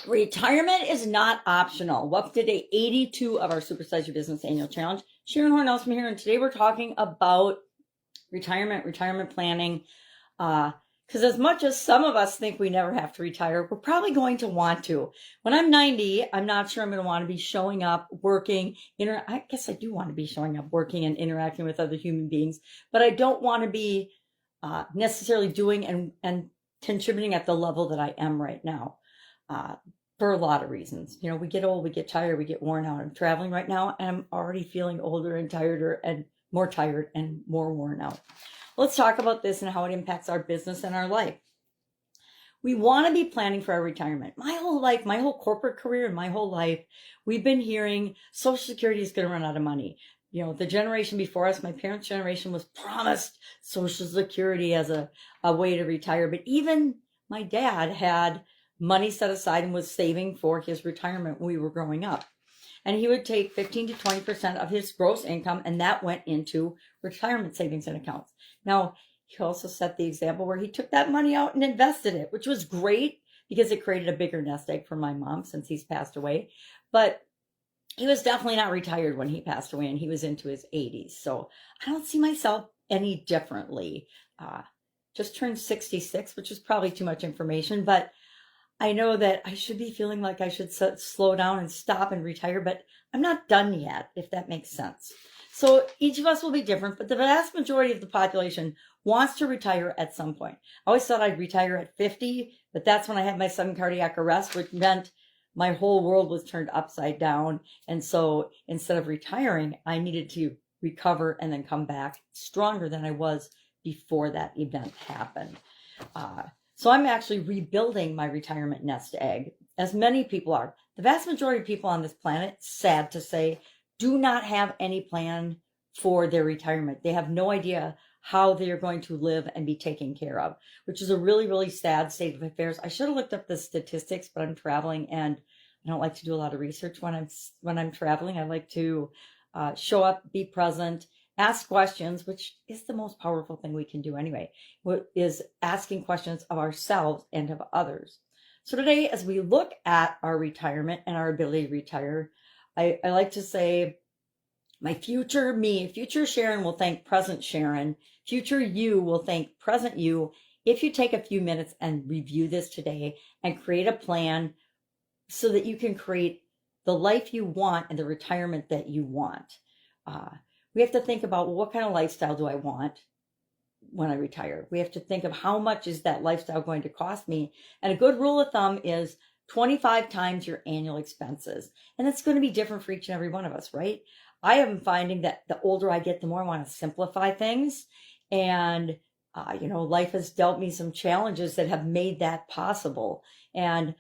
Retirement is not optional. Welcome to day 82 of our Supersize Your Business Annual Challenge. Sharon Horne-Ellstrom here, and today we're talking about retirement planning. Because as much as some of us think we never have to retire, we're probably going to want to. When I'm 90, I'm not sure I'm going to want to be showing up, working. I guess I do want to be showing up, working, and interacting with other human beings, but I don't want to be necessarily doing and contributing at the level that I am right now. For a lot of reasons. We get old, we get tired, we get worn out. I'm traveling right now and I'm already feeling older and tireder and more tired and more worn out. Let's talk about this and how it impacts our business and our life. We want to be planning for our retirement. My whole life, my whole corporate career and my whole life, we've been hearing Social Security is going to run out of money. The generation before us, my parents' generation, was promised Social Security as a way to retire. But even my dad had money set aside and was saving for his retirement when we were growing up. And he would take 15 to 20% of his gross income, and that went into retirement savings and accounts. Now, he also set the example where he took that money out and invested it, which was great because it created a bigger nest egg for my mom since he's passed away. But he was definitely not retired when he passed away, and he was into his 80s. So I don't see myself any differently. Just turned 66, which is probably too much information, but I know that I should be feeling like I should slow down and stop and retire, but I'm not done yet, if that makes sense. So each of us will be different, but the vast majority of the population wants to retire at some point. I always thought I'd retire at 50, but that's when I had my sudden cardiac arrest, which meant my whole world was turned upside down. And so instead of retiring, I needed to recover and then come back stronger than I was before that event happened. So I'm actually rebuilding my retirement nest egg, as many people are. The vast majority of people on this planet, sad to say, do not have any plan for their retirement. They have no idea how they are going to live and be taken care of, which is a really, really sad state of affairs. I should have looked up the statistics, but I'm traveling and I don't like to do a lot of research when I'm traveling. I like to show up, be present, ask questions, which is the most powerful thing we can do anyway, is asking questions of ourselves and of others. So today, as we look at our retirement and our ability to retire, I like to say, my future me, future Sharon will thank present Sharon. Future you will thank present you if you take a few minutes and review this today and create a plan so that you can create the life you want and the retirement that you want. We have to think about, well, what kind of lifestyle do I want when I retire? We have to think of how much is that lifestyle going to cost me? And a good rule of thumb is 25 times your annual expenses. And it's going to be different for each and every one of us, right? I am finding that the older I get, the more I want to simplify things. And, life has dealt me some challenges that have made that possible. And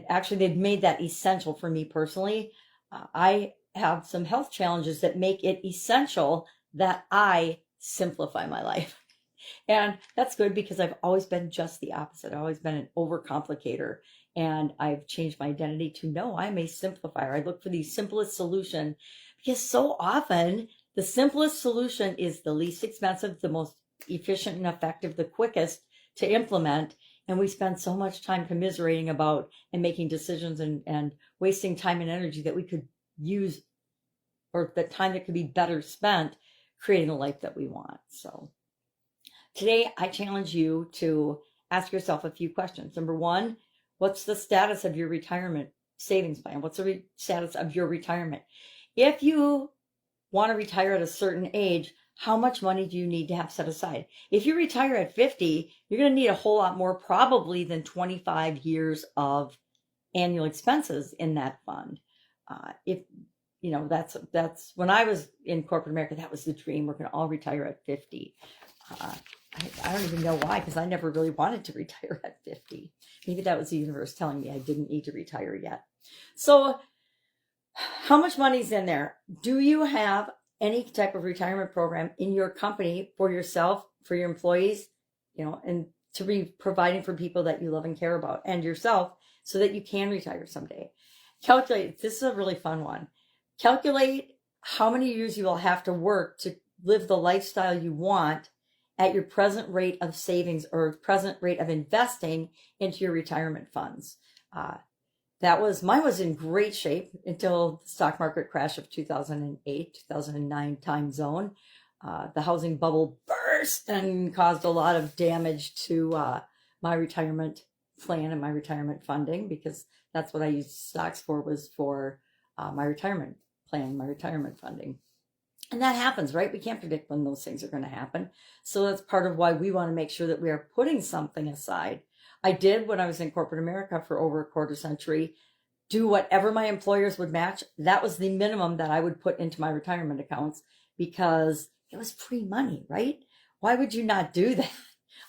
actually, they've made that essential for me personally. I have some health challenges that make it essential that I simplify my life. And that's good because I've always been just the opposite. I've always been an overcomplicator, and I've changed my identity to no, I'm a simplifier. I look for the simplest solution because so often the simplest solution is the least expensive, the most efficient and effective, the quickest to implement. And we spend so much time commiserating about and making decisions and wasting time and energy that we could use, or the time that could be better spent creating the life that we want. So today I challenge you to ask yourself a few questions. Number one, what's the status of your retirement savings plan? What's the status of your retirement? If you want to retire at a certain age, how much money do you need to have set aside? If you retire at 50, you're going to need a whole lot more probably than 25 years of annual expenses in that fund. That's when I was in corporate America, that was the dream. We're going to all retire at 50. I don't even know why, because I never really wanted to retire at 50. Maybe that was the universe telling me I didn't need to retire yet. So how much money's in there? Do you have any type of retirement program in your company for yourself, for your employees, and to be providing for people that you love and care about and yourself so that you can retire someday? Calculate. This is a really fun one. Calculate how many years you will have to work to live the lifestyle you want at your present rate of savings or present rate of investing into your retirement funds. mine was in great shape until the stock market crash of 2008, 2009 time zone. The housing bubble burst and caused a lot of damage to my retirement plan and my retirement funding, because that's what I used stocks for, was for my retirement plan, my retirement funding. And that happens, right? We can't predict when those things are going to happen. So that's part of why we want to make sure that we are putting something aside. I did, when I was in corporate America for over a quarter century, do whatever my employers would match. That was the minimum that I would put into my retirement accounts, because it was free money, right? Why would you not do that?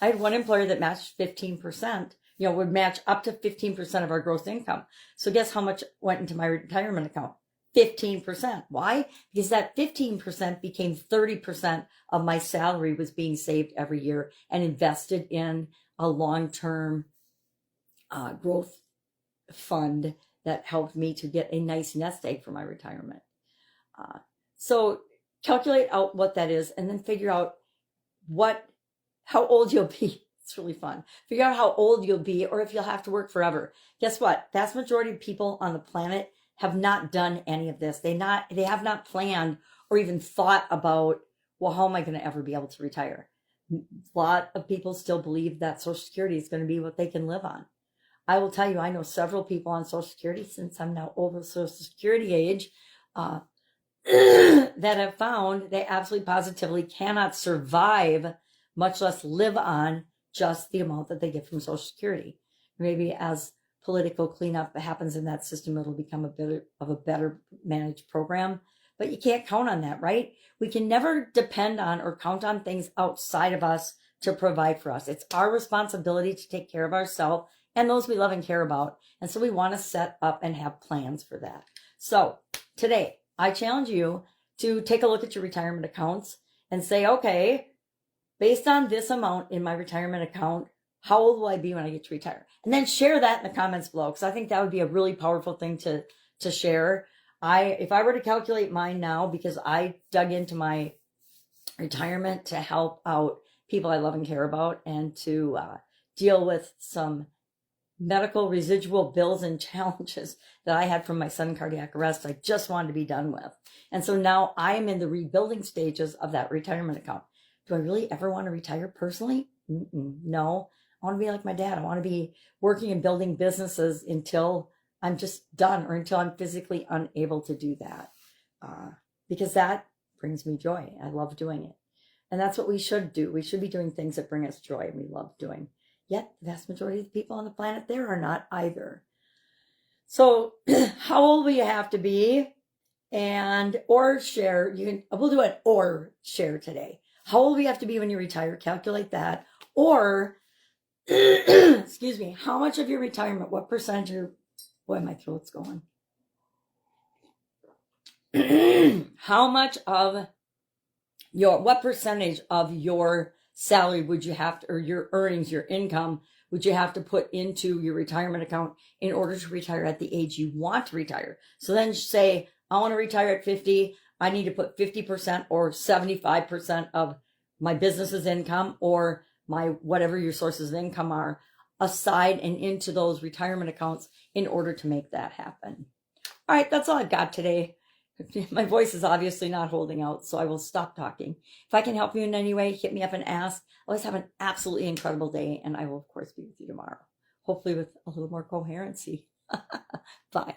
I had one employer that matched 15%, would match up to 15% of our gross income. So guess how much went into my retirement account? 15%. Why? Because that 15% became 30% of my salary was being saved every year and invested in a long-term growth fund that helped me to get a nice nest egg for my retirement. So calculate out what that is, and then figure out how old you'll be. It's really fun. Figure out how old you'll be, or if you'll have to work forever. Guess what? Vast majority of people on the planet have not done any of this. They have not planned or even thought about, well, how am I going to ever be able to retire? A lot of people still believe that Social Security is going to be what they can live on. I will tell you, I know several people on Social Security, since I'm now over Social Security age, that have found they absolutely positively cannot survive, much less live on, just the amount that they get from Social Security. Maybe as political cleanup happens in that system, it'll become a better managed program. But you can't count on that, right? We can never depend on or count on things outside of us to provide for us. It's our responsibility to take care of ourselves and those we love and care about. And so we want to set up and have plans for that. So today, I challenge you to take a look at your retirement accounts and say, okay, based on this amount in my retirement account, how old will I be when I get to retire? And then share that in the comments below, because I think that would be a really powerful thing to share. If I were to calculate mine now, because I dug into my retirement to help out people I love and care about, and to deal with some medical residual bills and challenges that I had from my sudden cardiac arrest, I just wanted to be done with. And so now I am in the rebuilding stages of that retirement account. Do I really ever want to retire personally? No. I want to be like my dad. I want to be working and building businesses until I'm just done, or until I'm physically unable to do that, because that brings me joy. I love doing it. And that's what we should do. We should be doing things that bring us joy and we love doing. Yet the vast majority of the people on the planet there are not either. So how old will you have to be? Or share. We'll do an or share today. How old will you have to be when you retire? Calculate that. Or excuse me, how much of your retirement, what percentage boy, my throat's going. What percentage of your salary would you have to, or your earnings, your income, would you have to put into your retirement account in order to retire at the age you want to retire? So then say, I want to retire at 50. I need to put 50% or 75% of my business's income, or my whatever your sources of income are, aside and into those retirement accounts in order to make that happen. All right, that's all I've got today. My voice is obviously not holding out, so I will stop talking. If I can help you in any way, hit me up and ask. Always have an absolutely incredible day, and I will, of course, be with you tomorrow, hopefully with a little more coherency. Bye.